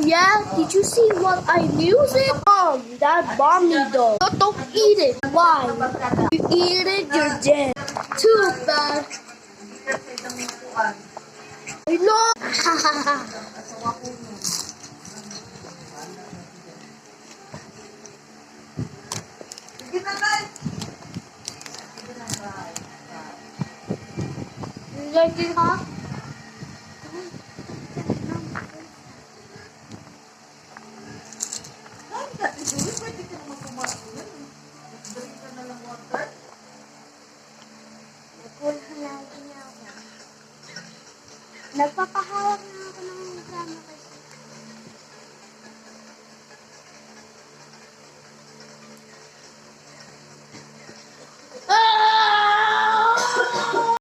yeah? Did you see what I used? That mommy though. Don't eat it. Why? You eat it, you're dead. Too bad. No. You like it, huh? Nagpapahawak na